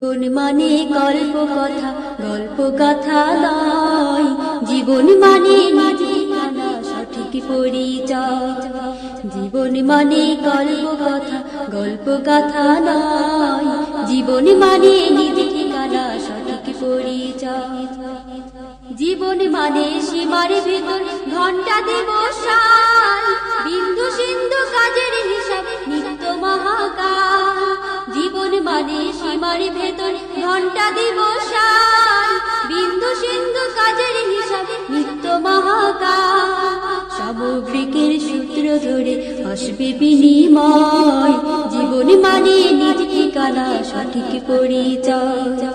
জীবন মানে গল্প কথা, গল্প গাথা নয়। জীবন মানে ঠিকানা, সঠিক পরিচয়। জীবন মানে গল্প কথা, গল্প গাথা নয়। জীবন মানে নিজে ঠিকানা, সঠিক পরিচয়। জীবন মানে সীমার ভিতর ঘন্টা দিবস, বিন্দু সিন্ধু কাজের হিসাব নিত্য মহাকাল। জীবন মানে সীমার ভেতর ঘন্টা দিবস, বিন্দু সিন্ধু কাজের হিসাব নিত্য মহাকাল। সামগ্রিকের সূত্র ধরে আসবে বিনিময়। জীবন মানে নিজ ঠিকানা, সঠিক পরিচয়।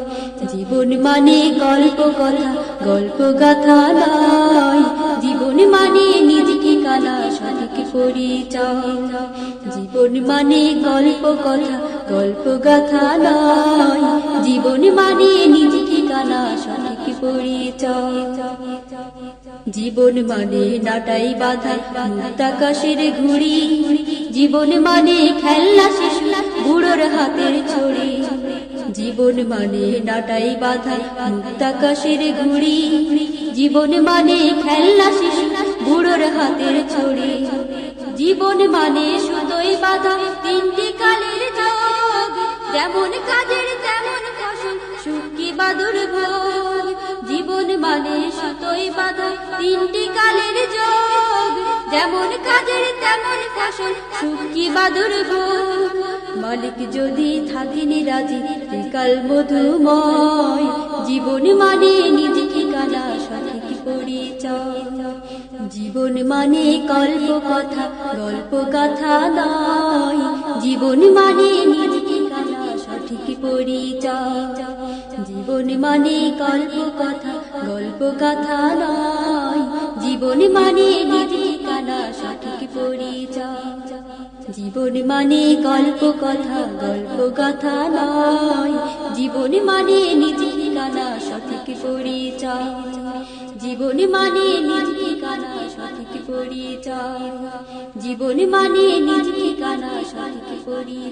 জীবন মানে গল্প কথা, গল্প গাথা নয়। জীবন মানে নিজ ঠিকানা, সঠিক পরিচয়। জীবন মানে গল্প কথা, গল্প গাথা নয়। জীবন মানে নিজ ঠিকানা, সঠিক পরিচয়। জীবন মানে নাটাই বাঁধা মুক্তাকাশের ঘুড়ি। জীবন মানে খেলনা শিশু বুড়োর হাতের ছড়ি। জীবন মানে নাটাই বাঁধা মুক্তাকাশের ঘুড়ি। জীবন মানে খেলনা শিশু বুড়োর হাতের ছড়ি। জীবন মানে সুতোয় বাঁধা তিনটি কালের যোগ, যেমন কাজের তেমন ফসল, সুখ কি বা দুর্ভোগ। জীবন মানে সুতোয় বাঁধা তিনটি কালের যোগ, যেমন কাজের তেমন ফসল, সুখ কি বা দুর্ভোগ। মালিক যদি থাকেন রাজি, কাল মধুময়। জীবন মানে নিজ ঠিকানা, সঠিক পরিচয়। জীবন মানে গল্প কথা, গল্প গাথা নয়। জীবন মানে নিজ ঠিকানা, সঠিক পরিচয়। জীবন মানে গল্প কথা, গল্প গাথা নয়। জীবন মানে নিজ ঠিকানা, সঠিক পরিচয়। জীবন মানে গল্প কথা, গল্প গাথা নয়। জীবন মানে নিজ ঠিকানা, সঠিক পরিচয়। জীবন মানে নিজ ঠিকানা, সঠিক পরিচয়। জীবন মানে নিজ ঠিকানা, সঠিক পরিচয়।